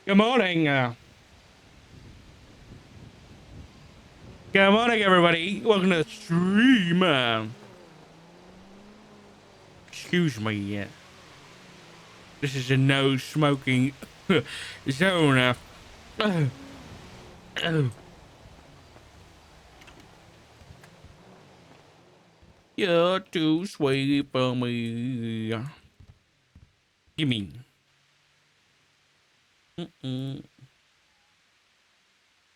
Good morning. Good morning, everybody. Welcome to the stream. Excuse me. This is a no smoking zone. You're too sweet for me. Give me. Mm-mm.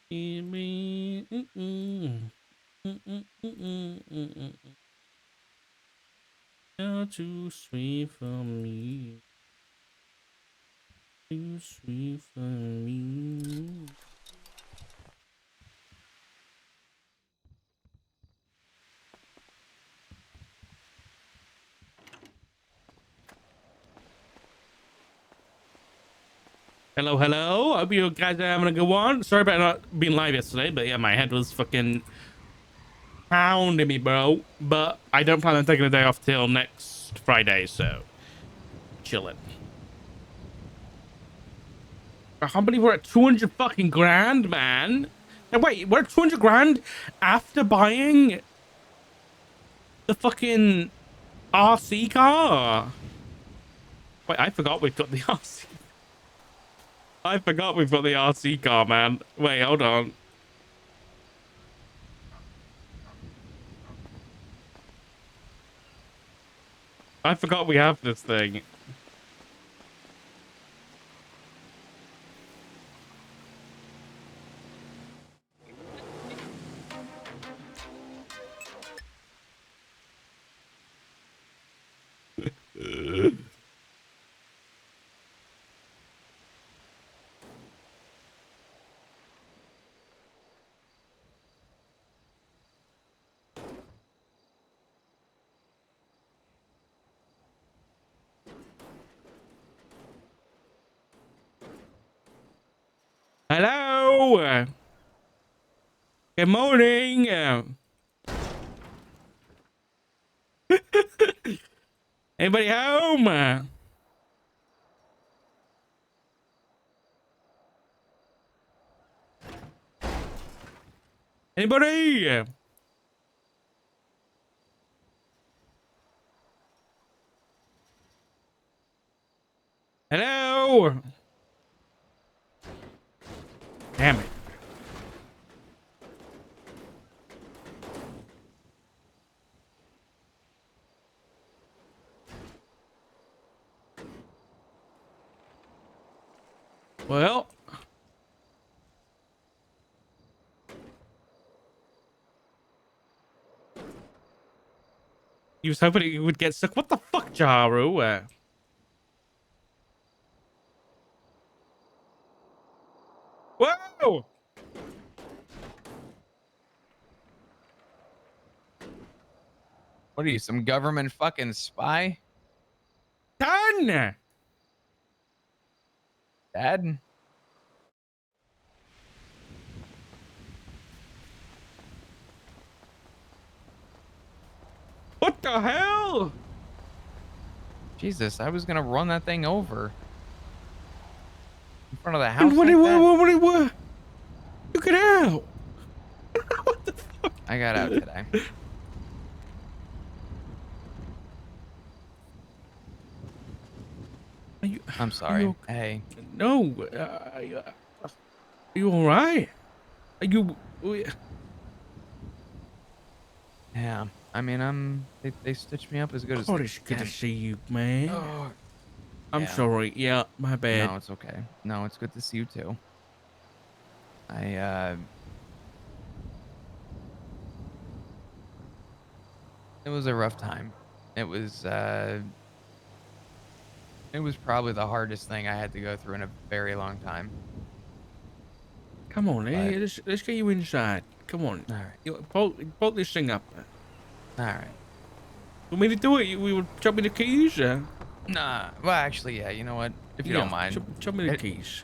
Give me. Mm-mm. Mm-mm. Mm-mm. Mm-mm. You're too sweet for me. Too sweet for me. Hello, hello. Hope you guys are having a good one. Sorry about not being live yesterday, but yeah, my head was fucking pounding me, bro. But I don't plan on taking a day off till next Friday, so chilling. I can't believe we're at 200 fucking grand, man. Now, wait, we're at 200 grand after buying the fucking RC car. Wait, I forgot we've got the RC. I forgot we've got the RC car, man. Wait, hold on. I forgot we have this thing. Hello. Good morning. Anybody home? Anybody? Hello? Damn it. Well, he was hoping he would get stuck. What the fuck, Jaru? Whoa! What are you, some government fucking spy? Done! Dad? What the hell? Jesus, I was gonna run that thing over. In front of the What, house what, like that? what? You get out! What the fuck? I got out today. I'm sorry. Hey. No. Are you alright? Are you... Yeah. I mean, they stitched me up as good as Oh, they it's good to can. see you, man. Oh, I'm yeah. sorry. Yeah, my bad. No, it's okay. No, it's good to see you too. It was a rough time. It was probably the hardest thing I had to go through in a very long time. Come on, But let's get you inside. Come on. all right. Bolt this thing up. All right. Want me to do it? We will chop me the keys? Nah. Well, actually, yeah, you know what? If you don't Yeah, mind. chop me the It keys.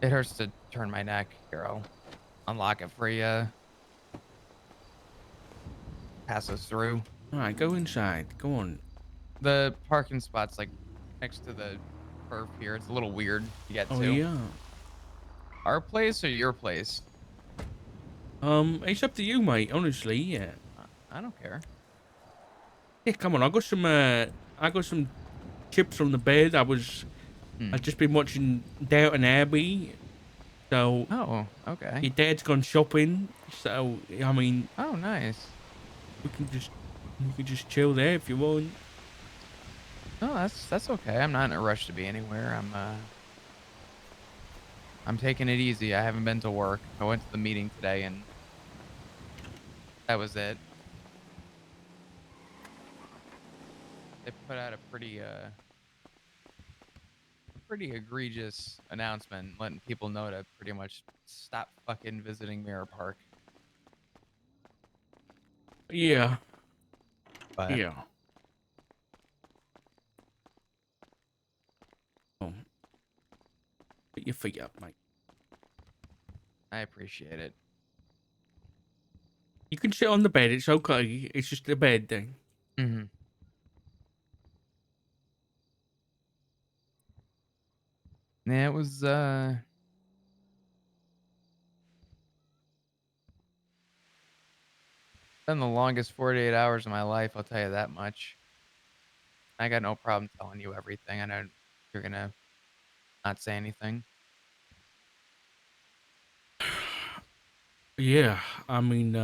it hurts to turn my neck. Here, I'll unlock it for you. Pass us through. All right, go inside. Go on. The parking spot's like next to the curb here. It's a little weird to get Oh, to. yeah. Our place or your place? It's up to you, mate. Honestly, yeah. I don't care. Yeah, come on. I got some chips from the bed. Hmm. I've just been watching Downton Abbey. So Oh, okay. your dad's gone shopping. So I mean, Oh, nice. we can just we can just chill there if you want. No, that's okay. I'm not in a rush to be anywhere. I'm taking it easy. I haven't been to work. I went to the meeting today and that was it. They put out a pretty egregious announcement letting people know to pretty much stop fucking visiting Mirror Park. Yeah, But yeah. Oh, put your feet up, mate. I appreciate it. You can sit on the bed. It's okay. It's just a bed thing. Hmm. Yeah, it was been the longest 48 hours of my life, I'll tell you that much. I got no problem telling you everything. I know you're gonna not say anything. Yeah, I mean,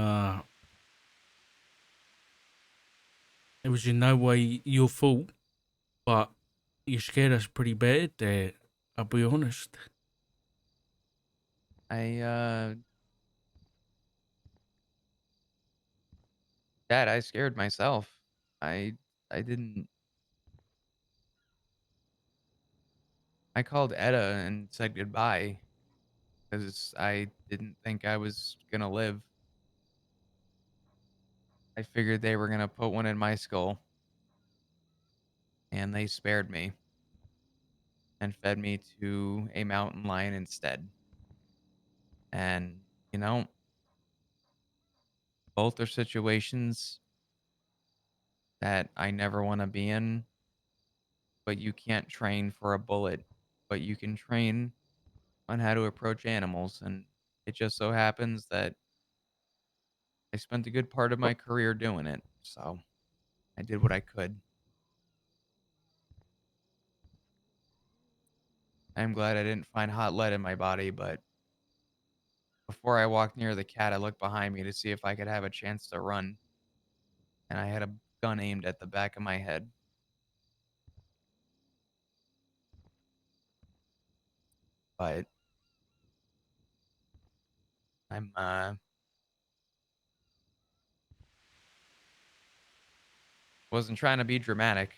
it was in no way your fault, but you scared us pretty bad there. I'll be honest. I Dad, I scared myself. I I didn't I called Etta and said goodbye because I didn't think I was gonna live. I figured they were gonna put one in my skull, and they spared me and fed me to a mountain lion instead. And, you know, both are situations that I never want to be in, but you can't train for a bullet, but you can train on how to approach animals. And it just so happens that I spent a good part of my career doing it. So I did what I could. I'm glad I didn't find hot lead in my body, but before I walked near the cat, I looked behind me to see if I could have a chance to run, and I had a gun aimed at the back of my head. But I'm wasn't trying to be dramatic.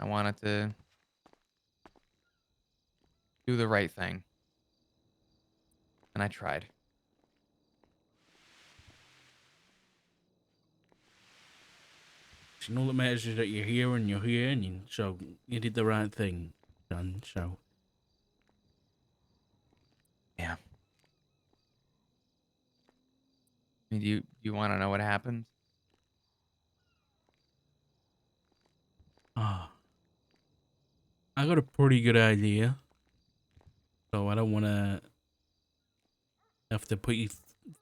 I wanted to do the right thing, and I tried. So all that matters is that you're here, and so you did the right thing, son. So, Yeah. I mean, do you want to know what happened? ah, I got a pretty good idea. So I don't want to have to put you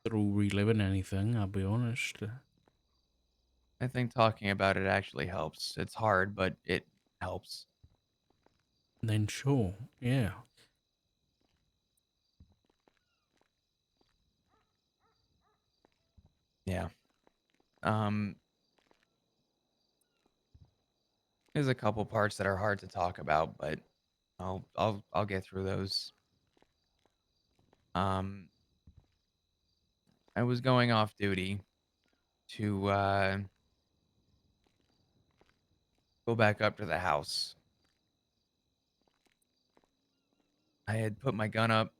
through reliving anything. I'll be honest. I think talking about it actually helps. It's hard, but it helps. Then sure, yeah. Yeah. Um, there's a couple parts that are hard to talk about, but I'll get through those. Um, I was going off duty to go back up to the house. I had put my gun up,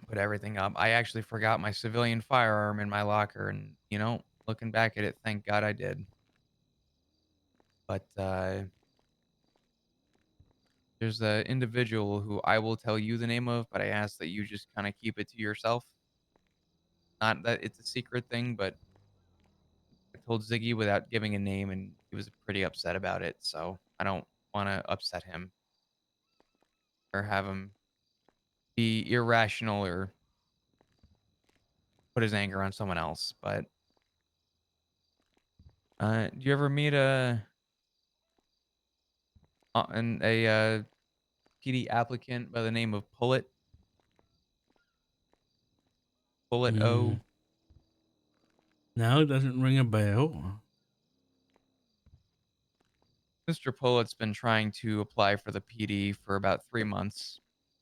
put everything up. I actually forgot my civilian firearm in my locker, and looking back at it, thank God I did. But there's an individual who I will tell you the name of, but I ask that you just kind of keep it to yourself. Not that it's a secret thing, but I told Ziggy without giving a name, and he was pretty upset about it. So I don't want to upset him or have him be irrational or put his anger on someone else. But do you ever meet a PD applicant by the name of Pullet? Pullet Mm, O. no, it doesn't ring a bell. Mr. Pullet's been trying to apply for the PD for about 3 months.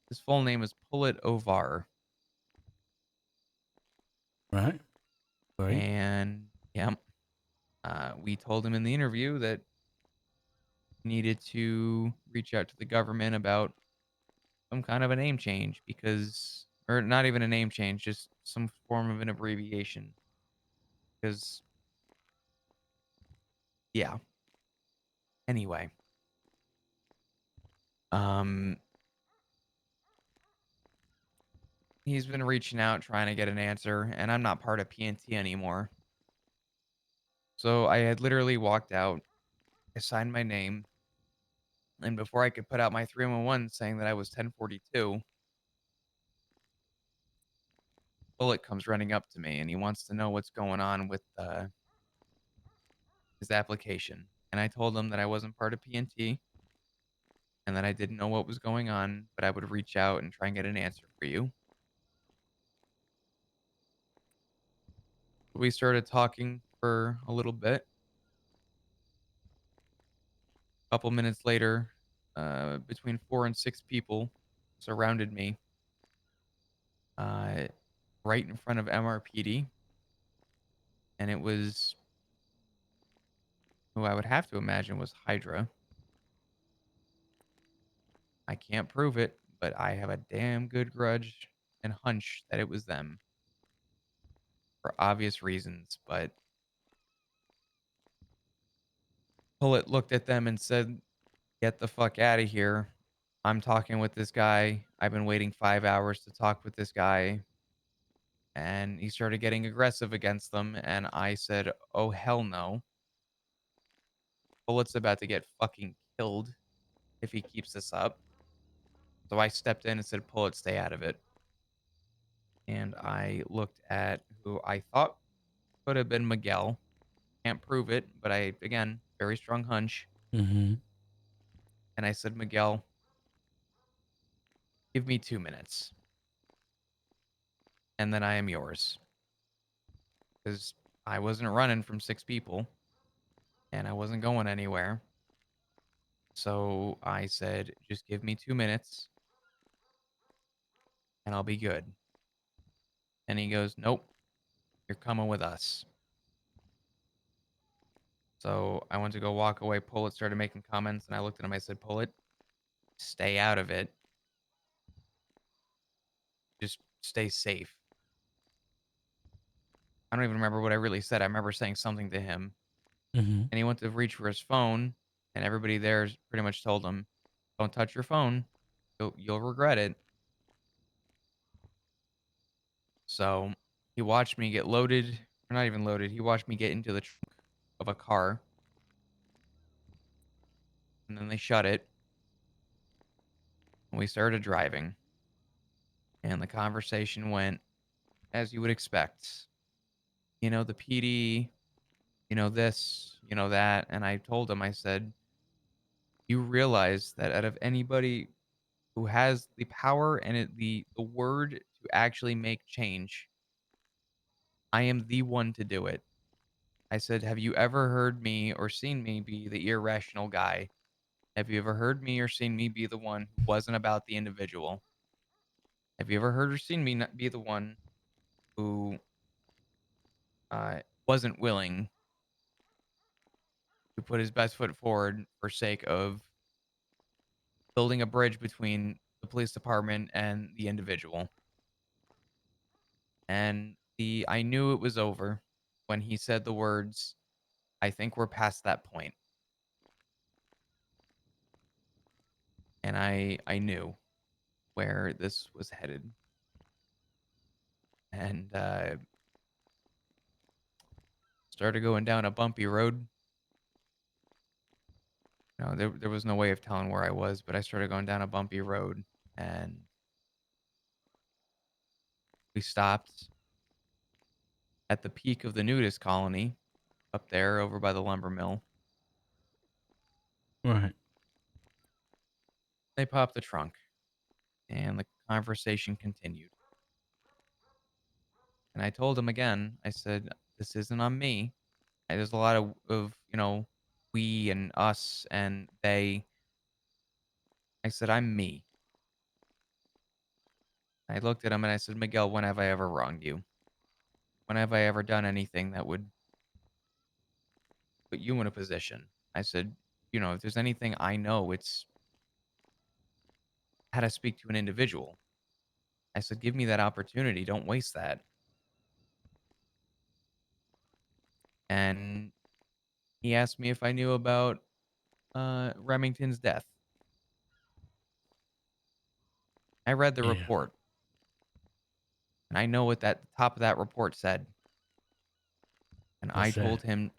His full name is Pullet Ovar. Right? Right? And yeah, we told him in the interview that he needed to reach out to the government about some kind of a name change because, or not even a name change, just some form of an abbreviation. Because, yeah. Anyway, um, he's been reaching out trying to get an answer, and I'm not part of PNT anymore. So I had literally walked out, I signed my name, and before I could put out my 311 saying that I was 1042, Bullet comes running up to me and he wants to know what's going on with his application. And I told him that I wasn't part of PNT and that I didn't know what was going on, but I would reach out and try and get an answer for you. We started talking for a little bit. A couple minutes later, between 4 and 6 people surrounded me uh, right in front of MRPD. And it was who I would have to imagine was Hydra. I can't prove it, but I have a damn good grudge and hunch that it was them for obvious reasons. But Pullet looked at them and said, "Get the fuck out of here. I'm talking with this guy. I've been waiting 5 hours to talk with this guy." And he started getting aggressive against them. And I said, "Oh, hell no. Pullet's about to get fucking killed if he keeps this up." So I stepped in and said, "Pullet, stay out of it." And I looked at who I thought could have been Miguel. Can't prove it, but again, very strong hunch. Mm-hmm. And I said, "Miguel, give me 2 minutes, and then I am yours." Because I wasn't running from 6 people, and I wasn't going anywhere. So I said, "Just give me 2 minutes, and I'll be good." And he goes, "Nope, you're coming with us." So I went to go walk away. Pullet started making comments, and I looked at him. I said, "Pullet, stay out of it. Just stay safe." I don't even remember what I really said. I remember saying something to him, Mm-hmm. and he went to reach for his phone, and everybody there pretty much told him, "Don't touch your phone. You'll regret it." So he watched me get loaded, or not even loaded. He watched me get into the trunk of a car, and then they shut it, and we started driving. And the conversation went as you would expect. The PD, this, that. And I told him, I said, "You realize that out of anybody who has the power and the word to actually make change, I am the one to do it." I said, "Have you ever heard me or seen me be the irrational guy? Have you ever heard me or seen me be the one who wasn't about the individual? Have you ever heard or seen me not be the one who wasn't willing to put his best foot forward for sake of building a bridge between the police department and the individual?" And I knew it was over when he said the words, "I think we're past that point." And I knew where this was headed. And started going down a bumpy road. There was no way of telling where I was, but I started going down a bumpy road, and We stopped at the peak of the nudist colony up there over by the lumber mill. Right. They popped the trunk and the conversation continued. And I told him again, I said, this isn't on me. There's a lot of we and us and they. I said, I'm me. I looked at him and I said, Miguel, when have I ever wronged you? When have I ever done anything that would put you in a position? I said, if there's anything I know, it's how to speak to an individual. I said, give me that opportunity. Don't waste that. And he asked me if I knew about Remington's death. I read the Yeah. report and I know what that the top of that report said. And I What's told that? him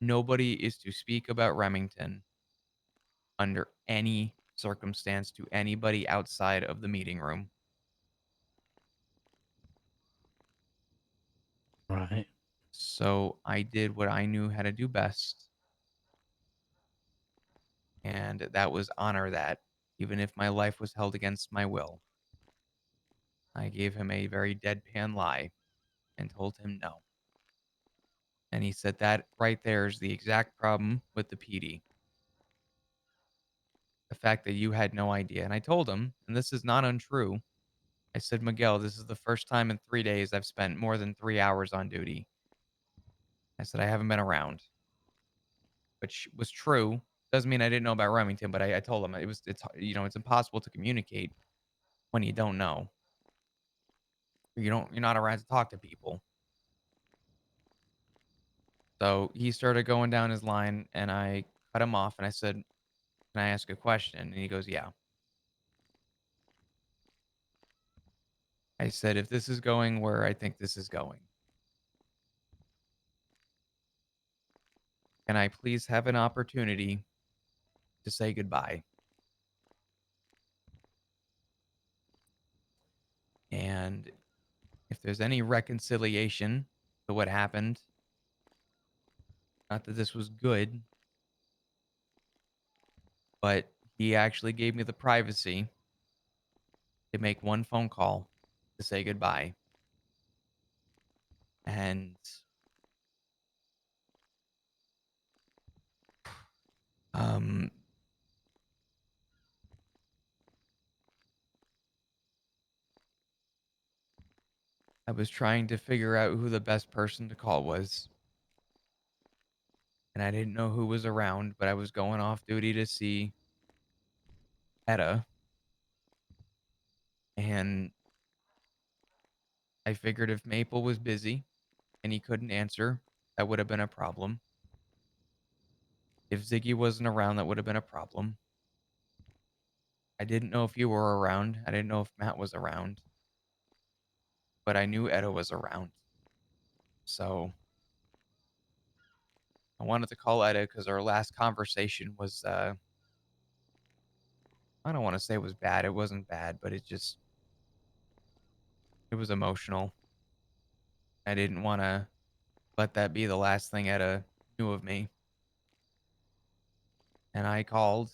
nobody is to speak about Remington under any circumstance to anybody outside of the meeting room. Right. So I did what I knew how to do best, and that was honor that, even if my life was held against my will. I gave him a very deadpan lie and told him no. And he said that right there is the exact problem with the PD. The fact that you had no idea. And I told him, and this is not untrue. I said, Miguel, this is the first time in 3 days I've spent more than 3 hours on duty. I said, I haven't been around, which was true. Doesn't mean I didn't know about Remington, but I told him it's impossible to communicate when you don't know. You're not around to talk to people. So he started going down his line and I cut him off and I said, can I ask a question? And he goes, yeah. I said, if this is going where I think this is going, can I please have an opportunity to say goodbye? And if there's any reconciliation to what happened, not that this was good, but he actually gave me the privacy to make one phone call to say goodbye. And um I was trying to figure out who the best person to call was. And I didn't know who was around, but I was going off duty to see Etta. And I figured if Maple was busy and he couldn't answer, that would have been a problem. If Ziggy wasn't around, that would have been a problem. I didn't know if you were around. I didn't know if Matt was around, but I knew Etta was around. So I wanted to call Etta because our last conversation was, I don't want to say it was bad. It wasn't bad, but it was emotional. I didn't want to let that be the last thing Etta knew of me. And I called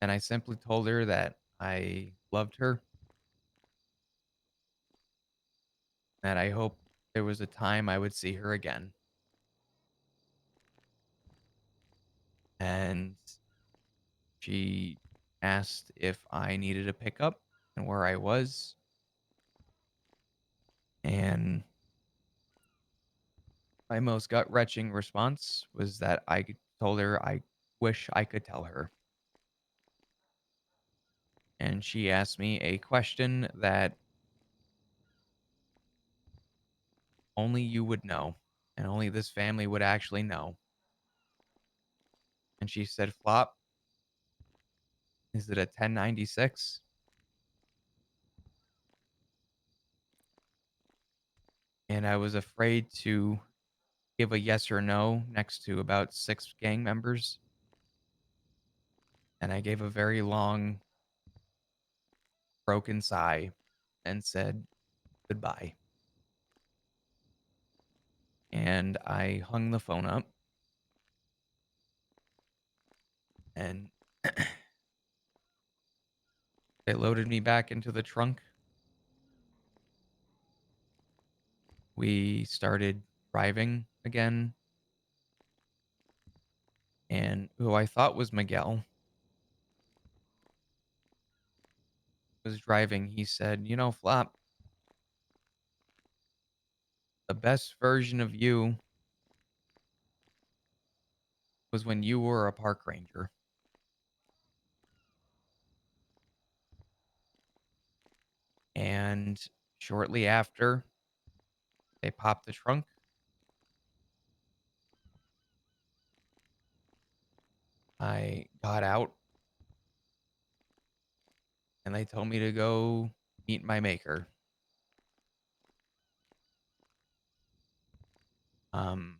and I simply told her that I loved her, that I hope there was a time I would see her again. And she asked if I needed a pickup and where I was. And my most gut wrenching response was that told her I wish I could tell her. And she asked me a question that only you would know and only this family would actually know. And she said, Flop, is it a 1096? And I was afraid to give a yes or no next to about 6 gang members. And I gave a very long, broken sigh and said goodbye. And I hung the phone up and they loaded me back into the trunk. We started driving again. And who I thought was Miguel was driving. He said, "You know, Flop, the best version of you was when you were a park ranger." And shortly after, they popped the trunk. I got out and they told me to go meet my maker. Um,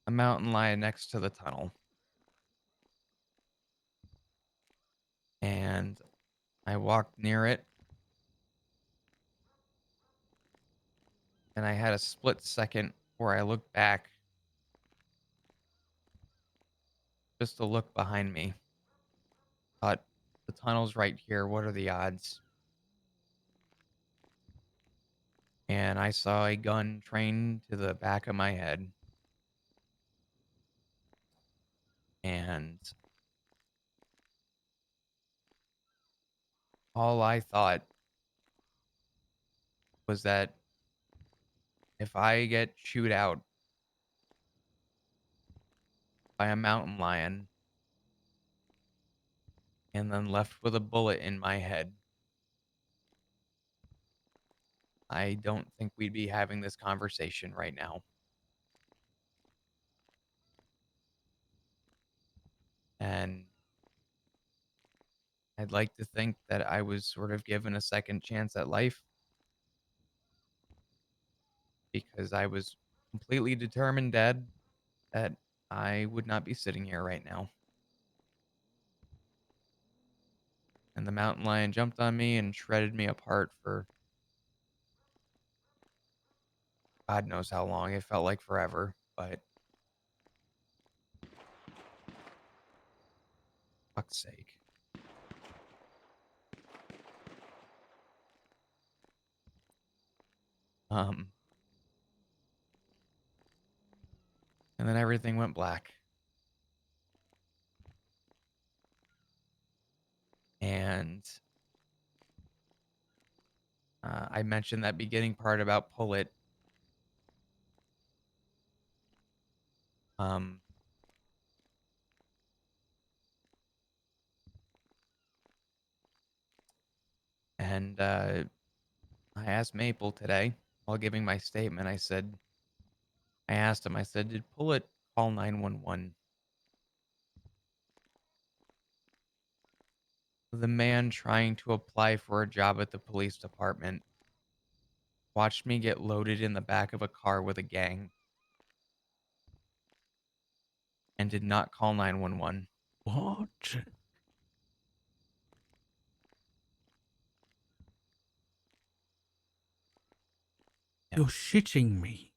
a mountain lion next to the tunnel. And I walked near it and I had a split second where I looked back just to look behind me. Thought, the tunnel's right here. What are the odds? And I saw a gun trained to the back of my head. And all I thought was that if I get chewed out by a mountain lion and then left with a bullet in my head, I don't think we'd be having this conversation right now. And I'd like to think that I was sort of given a second chance at life because I was completely determined, Dad, that I would not be sitting here right now. And the mountain lion jumped on me and shredded me apart for God knows how long. It felt like forever, but fuck's sake. Um, and then everything went black. And I mentioned that beginning part about pull it. Um, and I asked Maple today while giving my statement. I asked him, I said, did pull it call 911? The man trying to apply for a job at the police department watched me get loaded in the back of a car with a gang and did not call 911. What? Yeah, You're shitting me.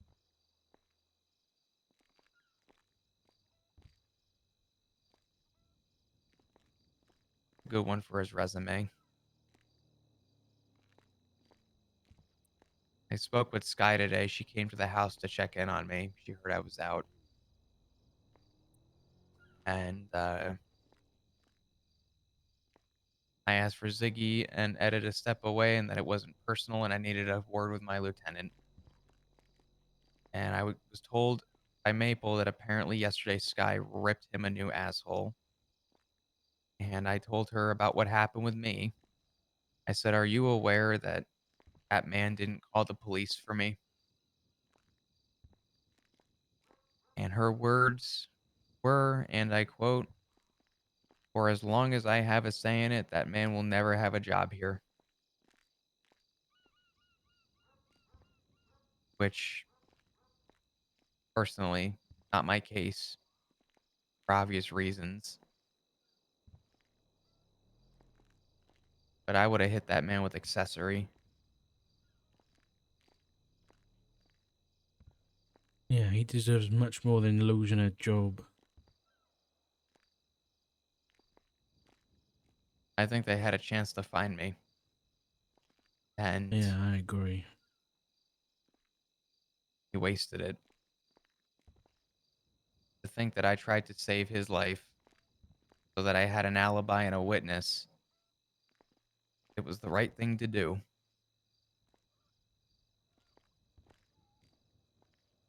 good one for his resume. I spoke with Sky today. She came to the house to check in on me. She heard I was out. And I asked for Ziggy and Etta to step away and that it wasn't personal and I needed a word with my lieutenant. And I was told by Maple that apparently yesterday Sky ripped him a new asshole. And I told her about what happened with me. I said, "Are you aware that that man didn't call the police for me?" And her words were, and I quote, "For as long as I have a say in it, that man will never have a job here." Which, personally, not my case for obvious reasons. but I would have hit that man with accessory. Yeah, he deserves much more than losing a job. I think they had a chance to find me, and Yeah, I agree. he wasted it. To think that I tried to save his life so that I had an alibi and a witness, it was the right thing to do,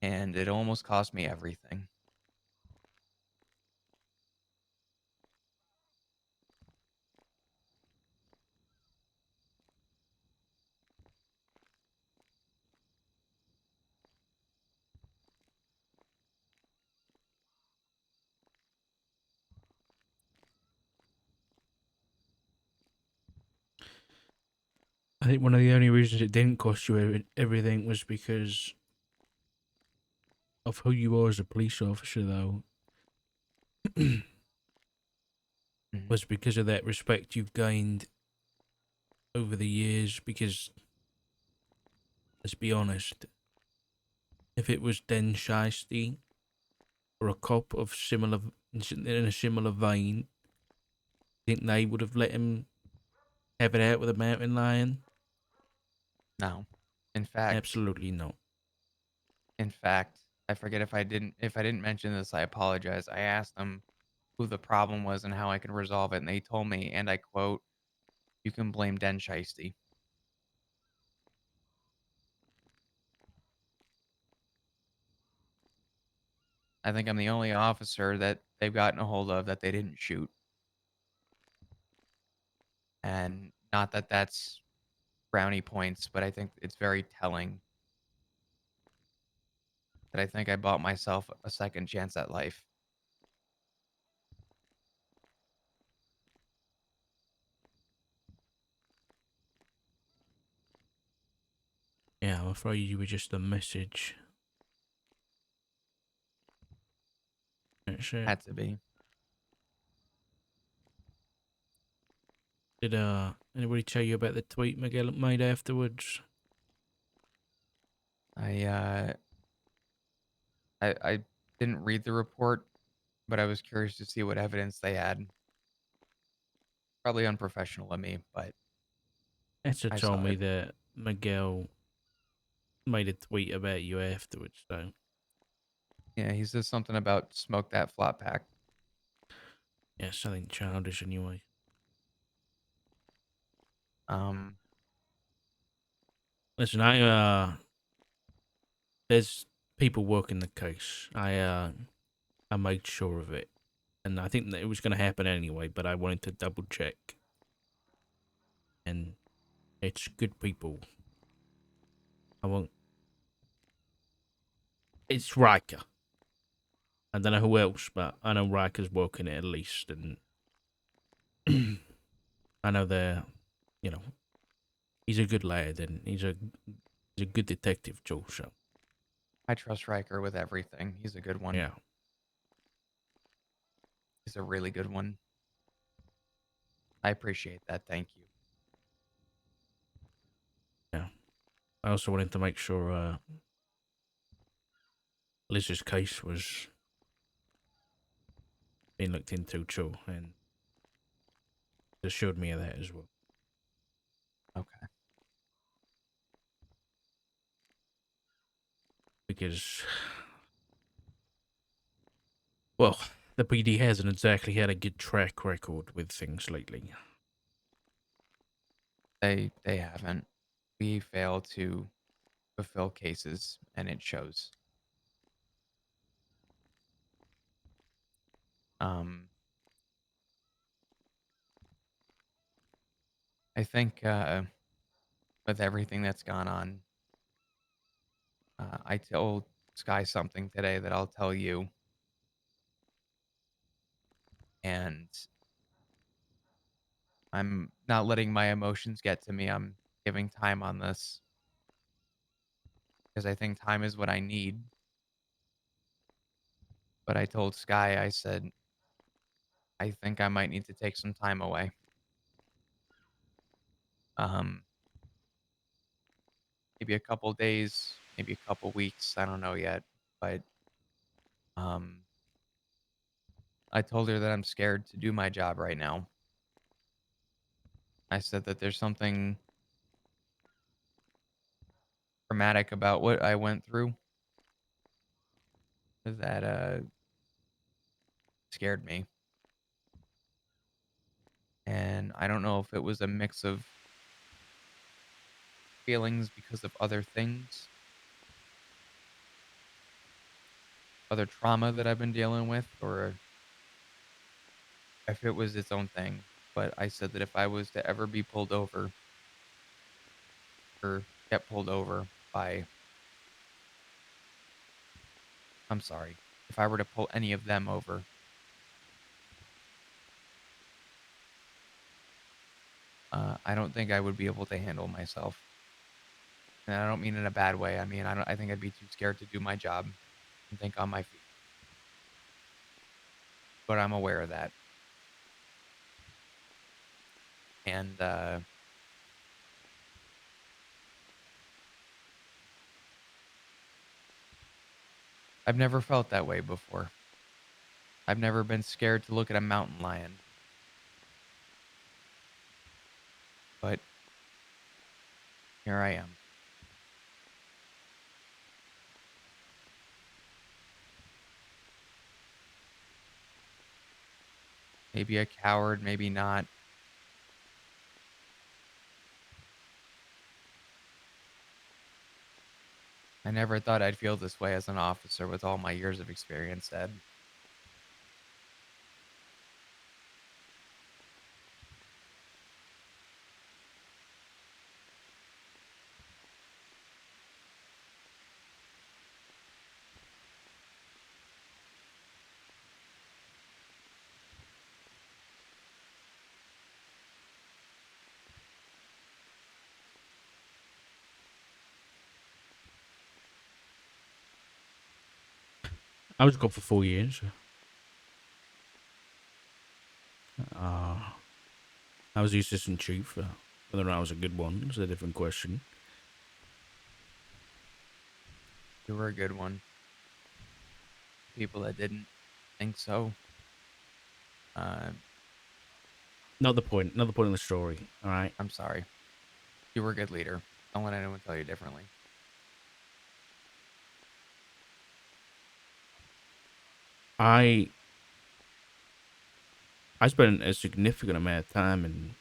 and it almost cost me everything. I think one of the only reasons it didn't cost you everything was because of who you are as a police officer, though. Mhm. Was because of that respect you've gained over the years. Because, let's be honest, if it was Den Shiesty or a cop of similar in a similar vein, think they would have let him have it out with a mountain lion? No. In fact, Absolutely not. in fact, I forget if I didn't mention this, I apologize. I asked them who the problem was and how I could resolve it, and they told me, and I quote, "You can blame Den Shiesty." I think I'm the only officer that they've gotten a hold of that they didn't shoot. And not that that's brownie points, but I think it's very telling that I think I bought myself a second chance at life. Yeah, I'm afraid you were just a message. That's it. Had to be. Did anybody tell you about the tweet Miguel made afterwards? I uh I didn't read the report, but I was curious to see what evidence they had. Probably unprofessional of me, but Etta I told saw me it. that Miguel made a tweet about you afterwards, so Yeah, he says something about smoke that flat pack. yeah, something childish anyway. Um, Listen, there's people working the case. I made sure of it. And I think that it was gonna happen anyway, but I wanted to double check. And it's good people. I won't it's Riker. I don't know who else, but I know Riker's working it at least, and I know they're, you know, he's a good lad, and he's a good detective too. So I trust Riker with everything. He's a good one. yeah, He's a really good one. I appreciate that. Thank you. yeah. I also wanted to make sure Liz's case was being looked into too, and they assured me of that as well. Okay. Because, well, the PD hasn't exactly had a good track record with things lately. They haven't. We fail to fulfill cases, and it shows. Um, I think with everything that's gone on, I told Sky something today that I'll tell you, and I'm not letting my emotions get to me. I'm giving time on this because I think time is what I need. But I told Sky, I said, I think I might need to take some time away. Um, maybe a couple days, maybe a couple weeks. I don't know yet, but um, I told her that I'm scared to do my job right now. I said that there's something traumatic about what I went through that scared me. And I don't know if it was a mix of feelings because of other things, other trauma that I've been dealing with, or if it was its own thing. But I said that if I was to ever be pulled over or get pulled over by, I'm sorry, if I were to pull any of them over, I don't think I would be able to handle myself. And I don't mean in a bad way. I mean, I think I'd be too scared to do my job and think on my feet. But I'm aware of that. And I've never felt that way before. I've never been scared to look at a mountain lion, but here I am. Maybe a coward, maybe not. I never thought I'd feel this way as an officer with all my years of experience, Ed. I was gone for 4 years. Uh, I was the assistant chief. Whether or not I was a good one is a different question. You were a good one. People that didn't think so. Uh, Not the point. Not the point of the story. All right. I'm sorry. You were a good leader. Don't let anyone tell you differently. I I spent a significant amount of time in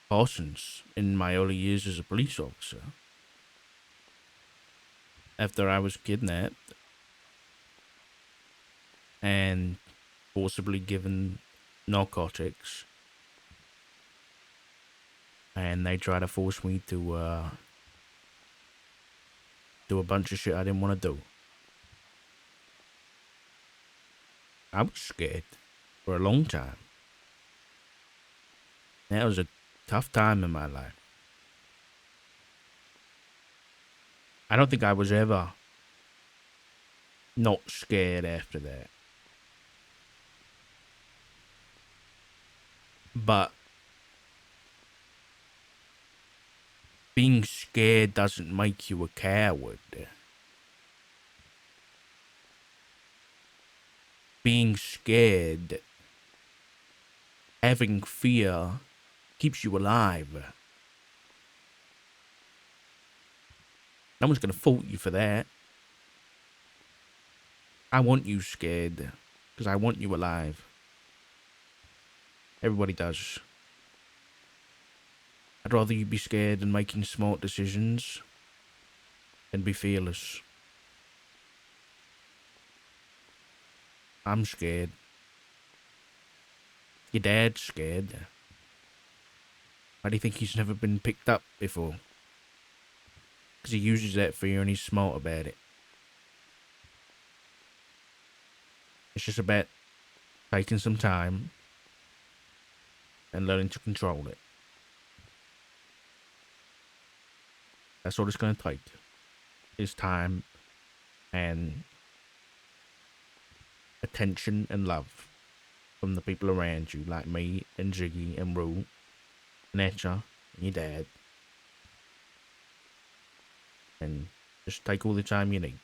Parsons in my early years as a police officer. After I was kidnapped and forcibly given narcotics, and they tried to force me to do a bunch of shit I didn't want to do. I was scared for a long time. That was a tough time in my life. I don't think I was ever not scared after that. But being scared doesn't make you a coward. Being scared, having fear, keeps you alive. No one's gonna fault you for that. I want you scared, because I want you alive. Everybody does. I'd rather you be scared and making smart decisions than be fearless. I'm scared. Your dad's scared. Why do you think he's never been picked up before? Because he uses that fear and he's smart about it. It's just about taking some time and learning to control it. That's all it's going to take. Is time and attention and love from the people around you, like me and Jiggy and Rue and Etcha your dad, and just take all the time you need.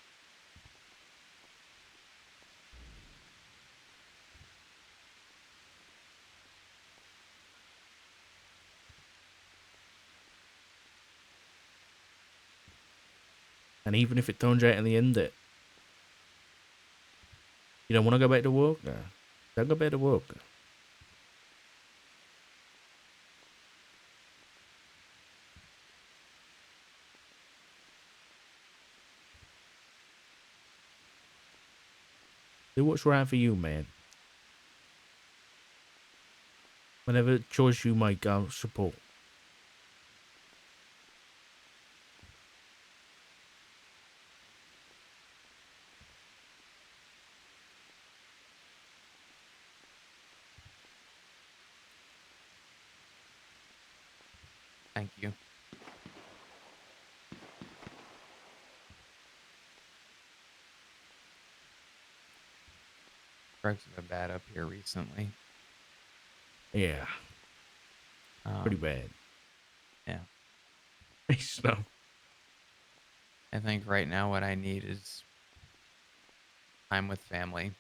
And even if it turns out in the end that you don't want to go back to work, don't go back to work. Do what's right for you, man. Whatever choice you make, I'll support. Thank you. Drugs have been bad up here recently. Yeah, pretty Um, bad. yeah. So, I think right now what I need is time with family.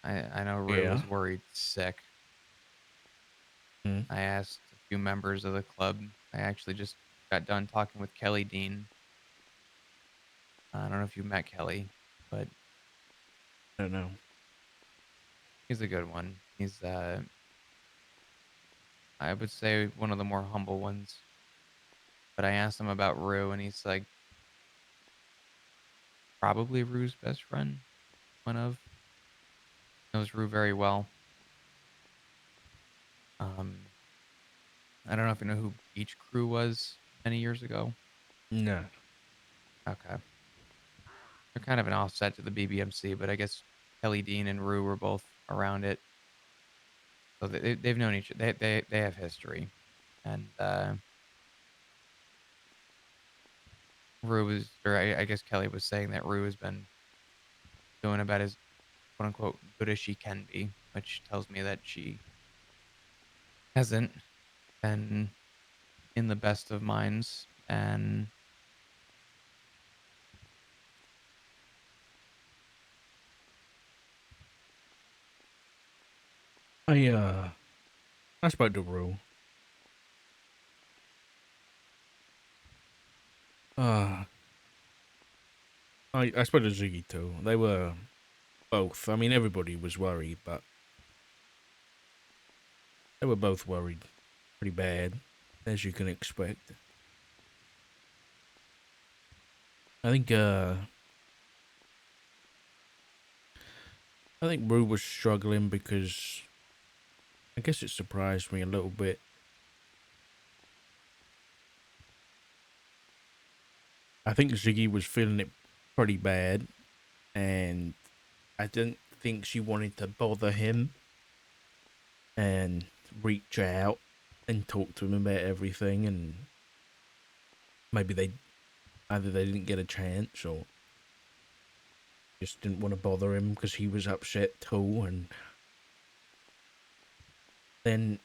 I know Rue yeah. was worried sick. Mm. I asked a few members of the club. I actually just got done talking with Kelly Dean. I don't know if you met Kelly, but I don't know. he's a good one. He's I would say one of the more humble ones. But I asked him about Rue and he's like probably Rue's best friend, one of. Knows Rue very well. Um I don't know if you know who Beach Crew was many years ago. No. Okay. They're kind of an offset to the BBMC, but I guess Kelly Dean and Rue were both around it. So they've known each they have history. And Rue was or I guess Kelly was saying that Rue has been doing about as quote unquote good as she can be, which tells me that she hasn't been in the best of minds. And I spoke to Rue. Uh, I spoke to Ziggy too. They were both. I mean, everybody was worried, but they were both worried pretty bad, as you can expect. I think, I think Rue was struggling because I guess it surprised me a little bit. I think Ziggy was feeling it pretty bad, and I didn't think she wanted to bother him and reach out and talk to him about everything. And maybe either they didn't get a chance or just didn't want to bother him because he was upset too. And then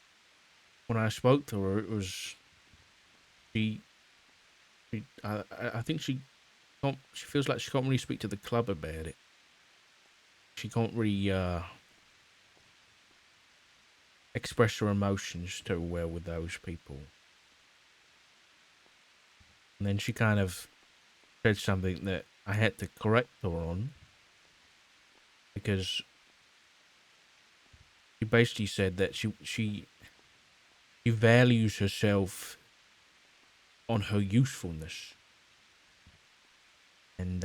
when I spoke to her, it was she. I think she can't. She feels like she can't really speak to the club about it. She can't really express her emotions too well with those people. And then she kind of said something that I had to correct her on because she basically said that she values herself on her usefulness, and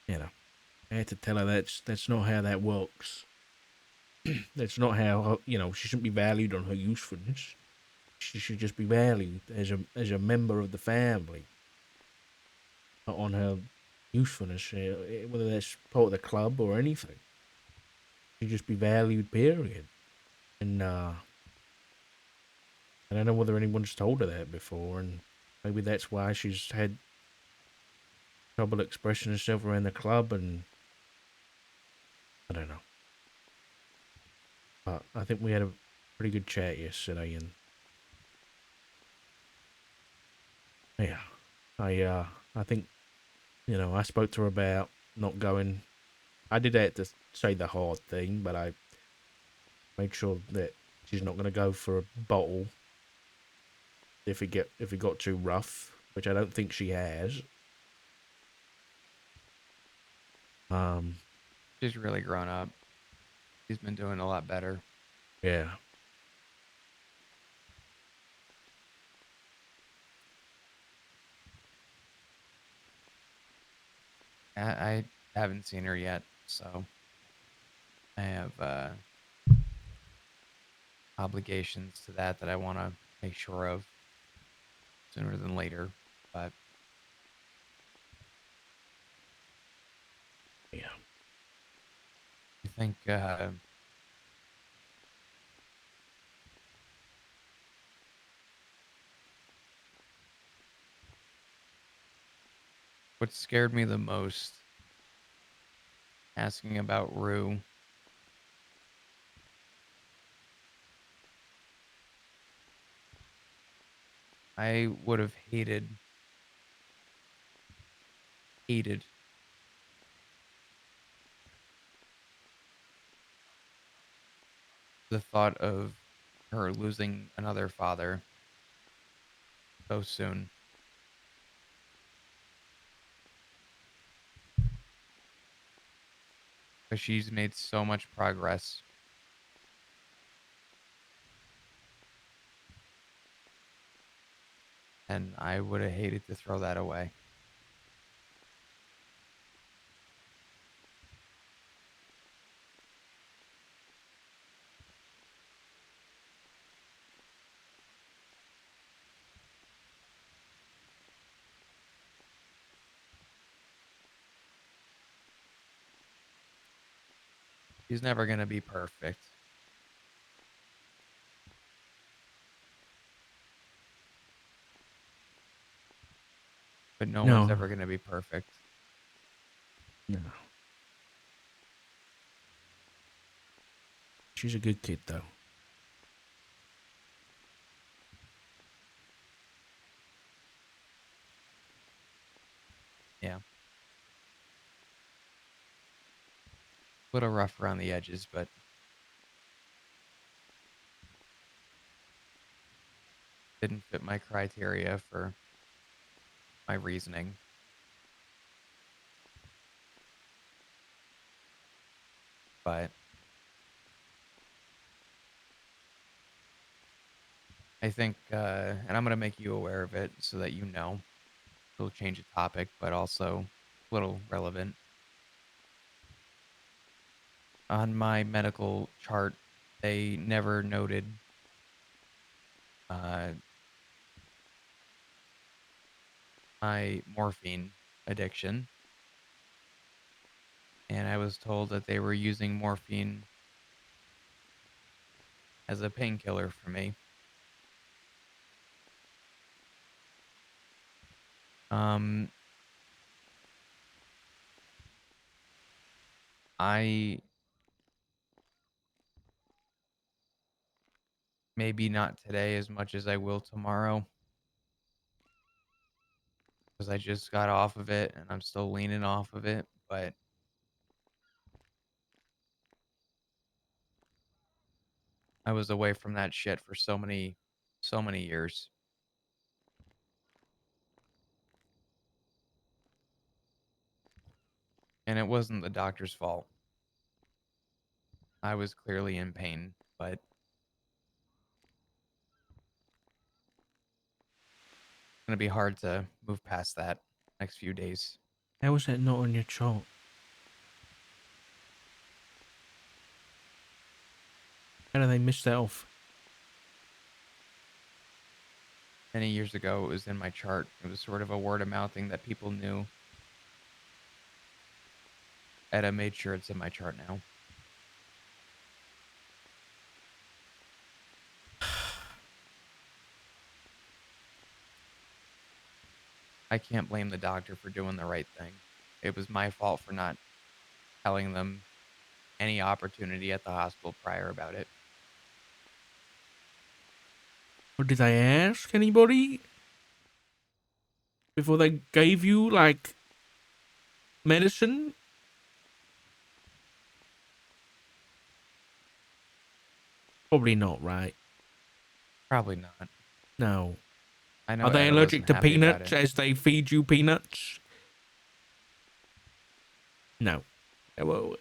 you know, I had to tell her that's not how that works. That's not how she shouldn't be valued on her usefulness. She should just be valued as a member of the family, not on her usefulness, whether that's part of the club or anything. She should just be valued, period. And I don't know whether anyone's told her that before, and maybe that's why she's had trouble expressing herself around the club, and I don't know. But I think we had a pretty good chat yesterday, and yeah, I think I spoke to her about not going. I did have to say the hard thing, but I made sure that she's not going to go for a bottle if it got too rough, which I don't think she has. Um, She's really grown up. She's been doing a lot better. yeah, I haven't seen her yet, so I have obligations to that I want to make sure of sooner than later. But yeah. I think what scared me the most asking about Rue, I would have hated the thought of her losing another father so soon, because she's made so much progress, and I would have hated to throw that away. She's never going to be perfect, but no one's No, ever going to be perfect. no, she's a good kid though. Yeah. A little rough around the edges, but didn't fit my criteria for my reasoning. But I think, and I'm going to make you aware of it so that you know. It'll change the topic, but also a little relevant. On my medical chart, they never noted uh, my morphine addiction. And I was told that they were using morphine as a painkiller for me. Um, I maybe not today as much as I will tomorrow because I just got off of it and I'm still leaning off of it. But I was away from that shit for so many years. And it wasn't the doctor's fault. I was clearly in pain, but it's going to be hard to move past that next few days. How was that not on your chart? How did they miss that off? Many years ago, it was in my chart. It was sort of a word of mouth thing that people knew. And I made sure it's in my chart now. I can't blame the doctor for doing the right thing. It was my fault for not telling them any opportunity at the hospital prior about it. Or did I ask anybody before they gave you, like, medicine? Probably not, right? Probably not. No. I Are know they Etta allergic wasn't to happy about peanuts it. as they feed you peanuts? No. Well,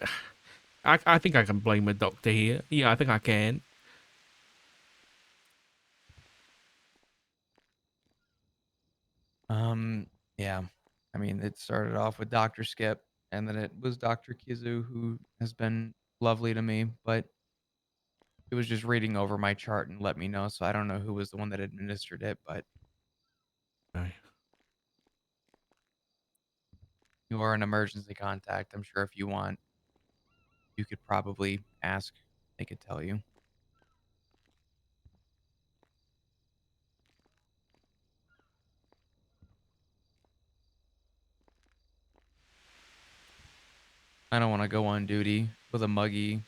I think I can blame a doctor here. Yeah, I think I can. Um, yeah. I mean, it started off with Dr. Skip, and then it was Dr. Kizu, who has been lovely to me, but it was just reading over my chart and let me know. So I don't know who was the one that administered it, but Okay. you are an emergency contact. I'm sure if you want, you could probably ask. They could tell you. I don't want to go on duty with a muggy,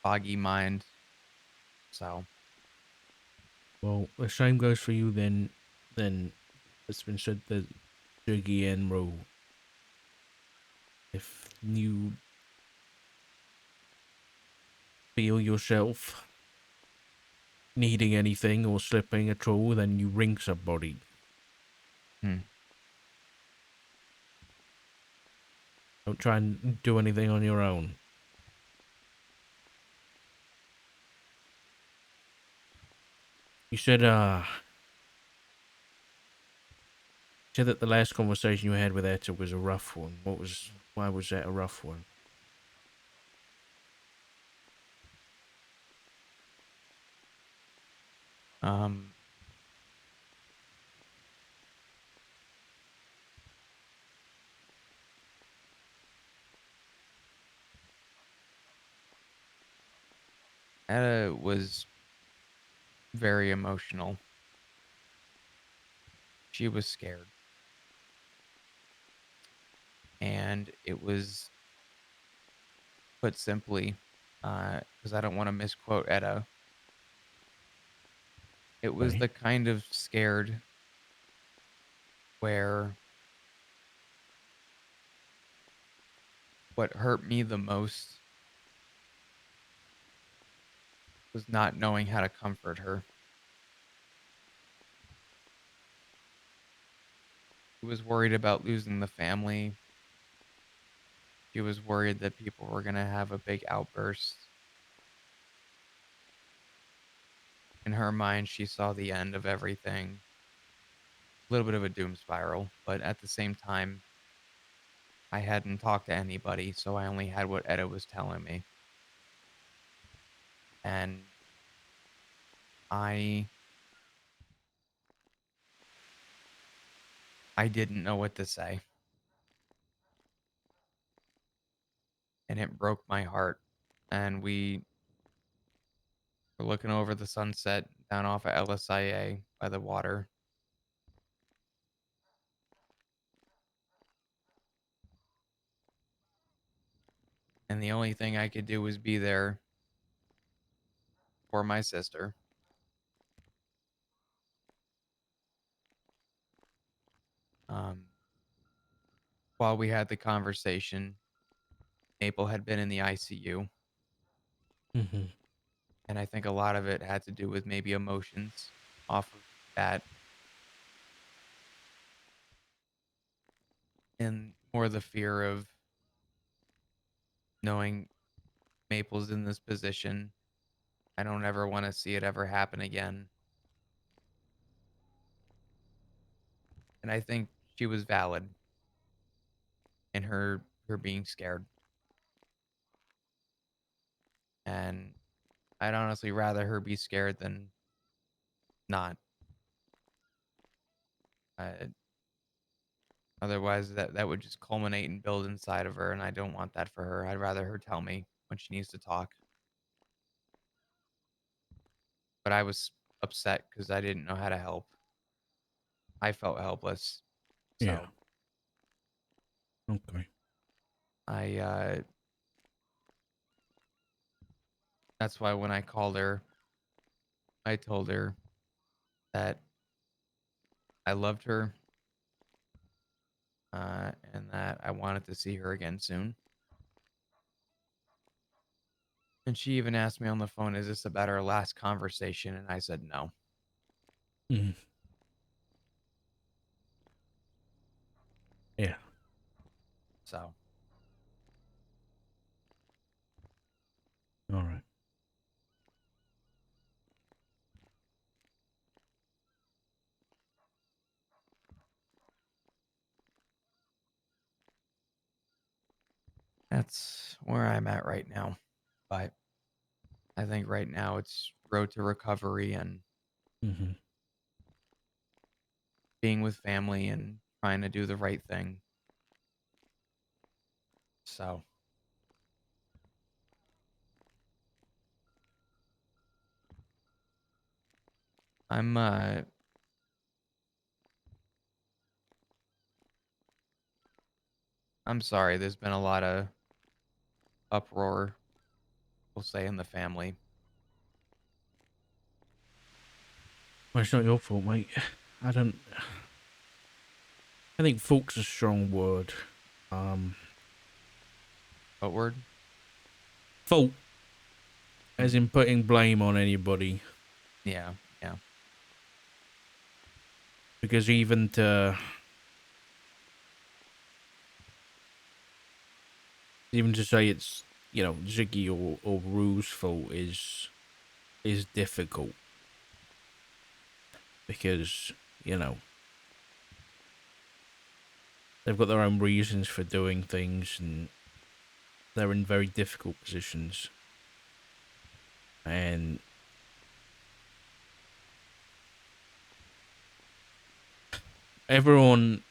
foggy mind. So, Well, the same goes for you then it's been said the Jiggy and rule. If you feel yourself needing anything or slipping at all, then you ring somebody. hmm. Don't try and do anything on your own. You said that the last conversation you had with Etta was a rough one. Why was that a rough one? Um, Etta was very emotional. She was scared. And it was put simply, because I don't want to misquote Etta, it was Okay. the kind of scared where what hurt me the most was not knowing how to comfort her. She was worried about losing the family. She was worried that people were going to have a big outburst. In her mind, she saw the end of everything. A little bit of a doom spiral, but at the same time, I hadn't talked to anybody, so I only had what Etta was telling me. And I I didn't know what to say, and it broke my heart. And we were looking over the sunset down off of LSIA by the water, and the only thing I could do was be there for my sister. Um, while we had the conversation, Maple had been in the ICU, Mm-hmm. and I think a lot of it had to do with maybe emotions off of that, and more the fear of knowing Maple's in this position. I don't ever want to see it ever happen again. And I think she was valid in her being scared. And I'd honestly rather her be scared than not. Uh, Otherwise, that would just culminate and build inside of her, and I don't want that for her. I'd rather her tell me when she needs to talk. But I was upset because I didn't know how to help. I felt helpless. Yeah. So Okay. I that's why when I called her, I told her that I loved her, and that I wanted to see her again soon. And she even asked me on the phone, "Is this about our last conversation?" And I said no. Mm. Yeah. So All right. that's where I'm at right now. But I think right now it's road to recovery and Mm-hmm. being with family and trying to do the right thing. So I'm I'm sorry. There's been a lot of uproar, we'll say, in the family. Well, it's not your fault, mate. I don't. I think fault's a strong word. Um, What word? fault, as Mm, in putting blame on anybody, yeah, yeah. because even to say it's Ziggy or Rue's fault is difficult because you know they've got their own reasons for doing things and they're in very difficult positions. And everyone,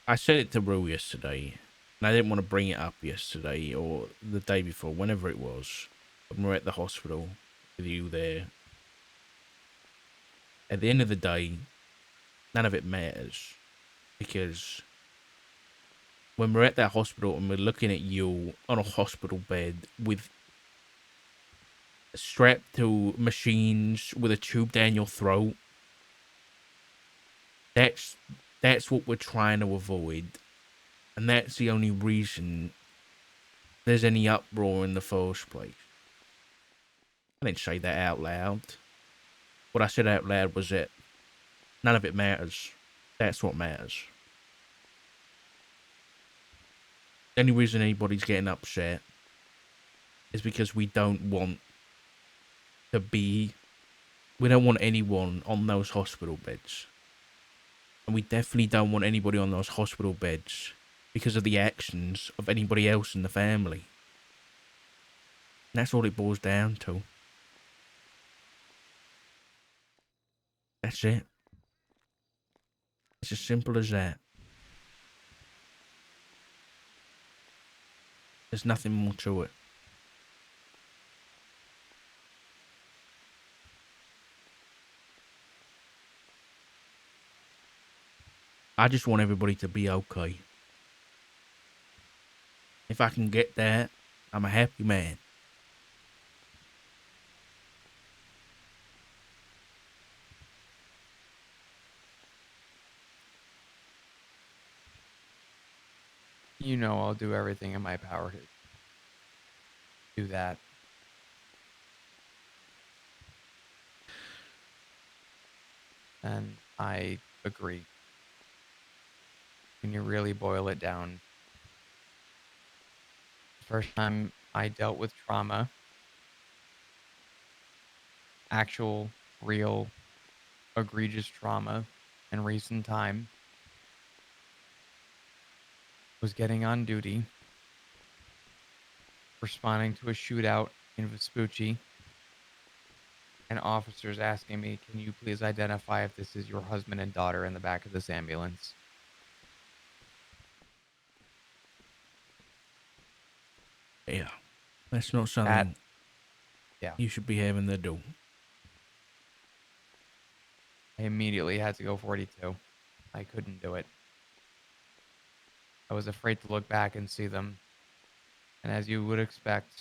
I said it to Rue yesterday, and I didn't want to bring it up yesterday or the day before, whenever it was, when we were at the hospital with you there. At the end of the day, none of it matters because when we're at that hospital and we're looking at you on a hospital bed with strapped to machines with a tube down your throat, that's that's what we're trying to avoid, and that's the only reason there's any uproar in the first place. I didn't say that out loud. What I said out loud was that none of it matters. That's what matters. The only reason anybody's getting upset is because to be we don't want anyone on those hospital beds. And we definitely don't want anybody on those hospital beds because of the actions of anybody else in the family. And that's all it boils down to. That's it. It's as simple as that. There's nothing more to it. I just want everybody to be okay. If I can get that, I'm a happy man. You know, I'll do everything in my power to do that. And I agree. When you really boil it down, the first time I dealt with trauma, actual, real, egregious trauma in recent time, was getting on duty, responding to a shootout in Vespucci, and officers asking me, "Can you please identify if this is your husband and daughter in the back of this ambulance?" Yeah. That's not That, something yeah, you should be having to do. I immediately had to go 42. I couldn't do it. I was afraid to look back and see them. And as you would expect,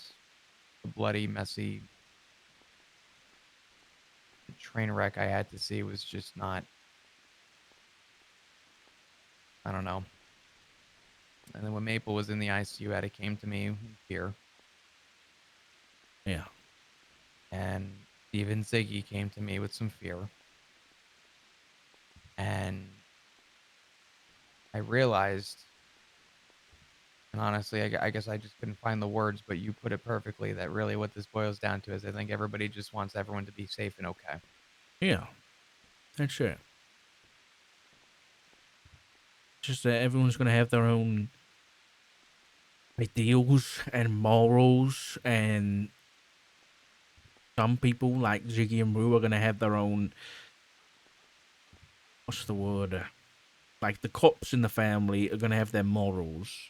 the bloody, messy, train wreck I had to see was just not, I don't know. And then when Maple was in the ICU, it came to me in fear. Yeah. And even Ziggy came to me with some fear. And I realized, and honestly, I guess I just couldn't find the words, but you put it perfectly, that really what this boils down to is I think everybody just wants everyone to be safe and okay. Yeah. That's it. Just that everyone's gonna have their own ideals and morals, and some people like Ziggy and Rue are gonna have their own, what's the word? Like the cops in the family are gonna have their morals.